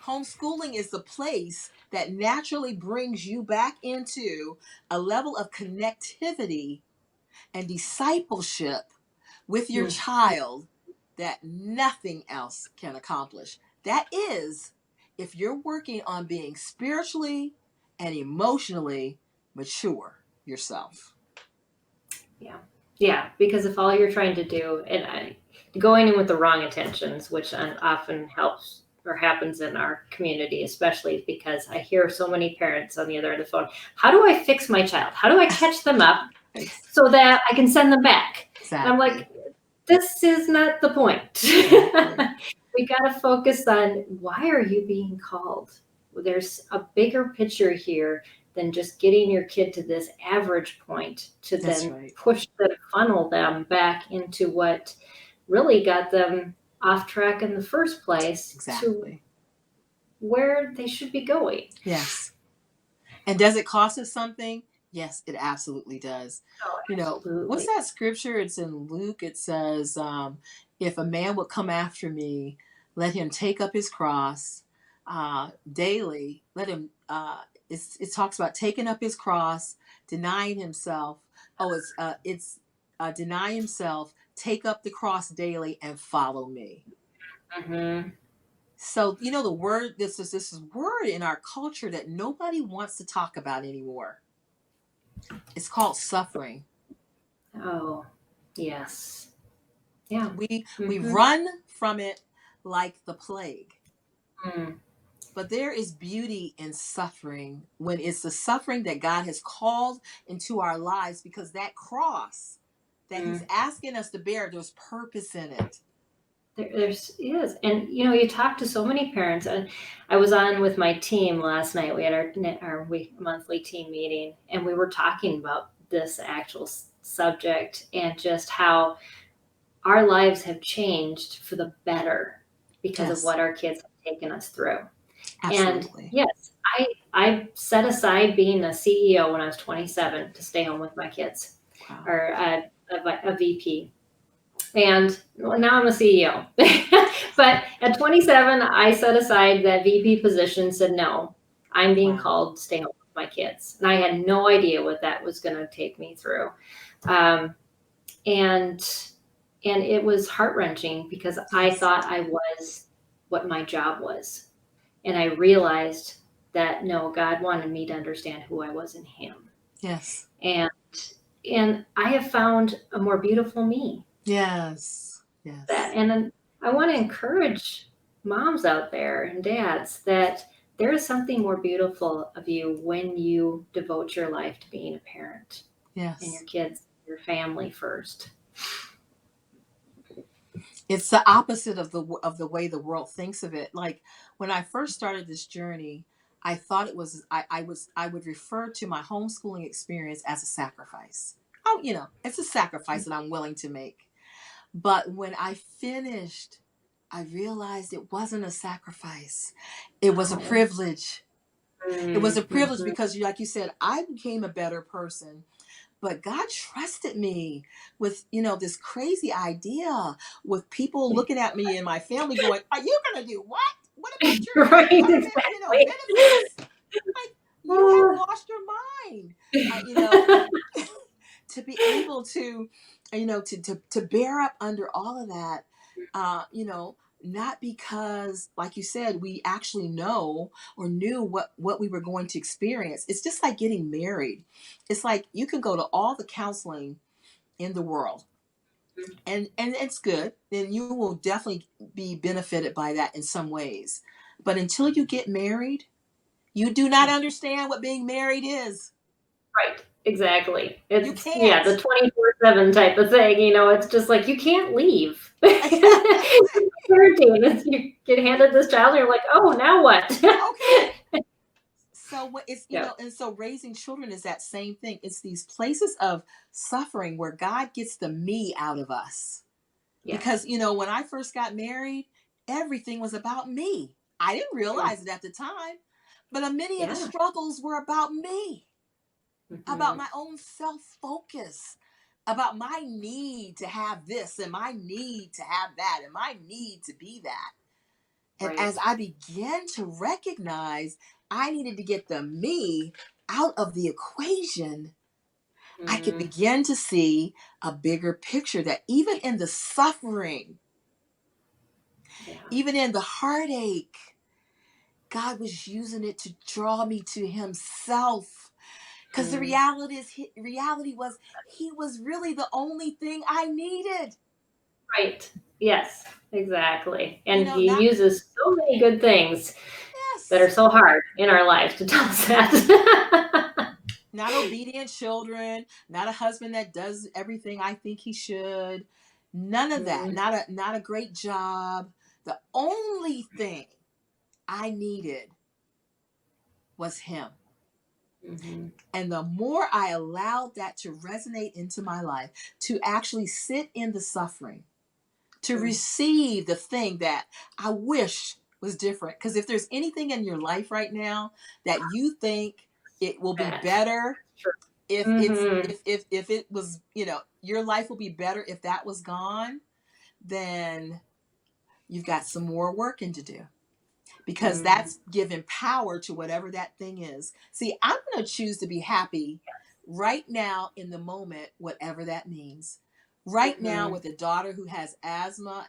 Homeschooling is the place that naturally brings you back into a level of connectivity and discipleship with your Mm. child that nothing else can accomplish. That is, if you're working on being spiritually and emotionally mature yourself. Yeah. Yeah, because if all you're trying to do, going in with the wrong intentions, which often helps or happens in our community, especially because I hear so many parents on the other end of the phone. How do I fix my child? How do I catch them up so that I can send them back? And I'm Exactly. like, this is not the point. Exactly. We got to focus on, why are you being called? There's a bigger picture here than just getting your kid to this average point to That's then right. push them, funnel them back into what really got them off track in the first place, to Exactly. where they should be going. Yes. And does it cost us something? Yes, it absolutely does. Oh, What's absolutely. that scripture? It's in Luke. It says, if a man would come after me, let him take up his cross daily. Let him, it talks about taking up his cross, denying himself. Oh, deny himself, take up the cross daily, and follow me. Mm-hmm. So, the word, this is word in our culture that nobody wants to talk about anymore. It's called suffering. Oh, yes. Yeah. We Mm-hmm. run from it like the plague. Mm. But there is beauty in suffering when it's the suffering that God has called into our lives, because that cross that He's Mm. asking us to bear, there's purpose in it. There's is, and you talk to so many parents, and I was on with my team last night. We had our monthly team meeting, and we were talking about this actual subject, and just how our lives have changed for the better because of Yes, what our kids have taken us through. And absolutely. yes, I set aside being a CEO when I was 27 to stay home with my kids, Wow. or a VP. And now I'm a CEO. But at 27, I set aside that VP position, said, no, I'm being Wow. called to stay home with my kids. And I had no idea what that was going to take me through. Um, and and it was heart-wrenching, because I Yes. thought I was what my job was. And I realized that no, God wanted me to understand who I was in Him. Yes. And and I have found a more beautiful me. Yes. That, Yes. and then I want to encourage moms out there and dads that there is something more beautiful of you when you devote your life to being a parent, and your Yes. kids, your family first. It's the opposite of the way the world thinks of it. Like, when I first started this journey, I thought it was I would refer to my homeschooling experience as a sacrifice. Oh, it's a sacrifice that I'm willing to make. But when I finished, I realized it wasn't a sacrifice. It was a Oh. privilege. It was a privilege Mm-hmm. because, like you said, I became a better person. But God trusted me with, this crazy idea, with people looking at me and my family going, "Are you going to do what? What about your Right, what about, exactly. benefits? Like, you have lost your mind." To be able to, to bear up under all of that, not because, like you said, we actually know or knew what we were going to experience. It's just like getting married. It's like you can go to all the counseling in the world, and it's good, and you will definitely be benefited by that in some ways. But until you get married, you do not understand what being married is. Right, exactly. You It's, yeah, can't. the 24/7 type of thing. It's just like you can't leave. Parenting is, you get handed this child, and you're like, oh, now what? Okay. So what it's Yeah. and so raising children is that same thing. It's these places of suffering where God gets the me out of us. Because Yes. when I first got married, everything was about me. I didn't Mm. realize it at the time, but many of the Yeah. struggles were about me, about Hmm. my own self-focus, about my need to have this and my need to have that and my need to be that. And as Right. I began to recognize I needed to get the me out of the equation, I could Mm, begin to see a bigger picture that even in the suffering, yeah. even in the heartache, God was using it to draw me to Himself. Because the Mm, reality was He was really the only thing I needed. right. Yes, exactly. You And know, he not uses so many good things that are yes, so hard in our lives to tell us that. not obedient children, not a husband that does everything I think he should. None of that. Mm, Not a great job. The only thing I needed was Him. mhm, And the more I allowed that to resonate into my life, to actually sit in the suffering, to mm, receive the thing that I wish was different. Because if there's anything in your life right now that you think it will be that. better Sure. if it's Mhm, if it was, your life will be better if that was gone, then you've got some more working to do, because mm, that's giving power to whatever that thing is. See, I'm going to choose to be happy right now in the moment, whatever that means. Right now, mhm. with a daughter who has asthma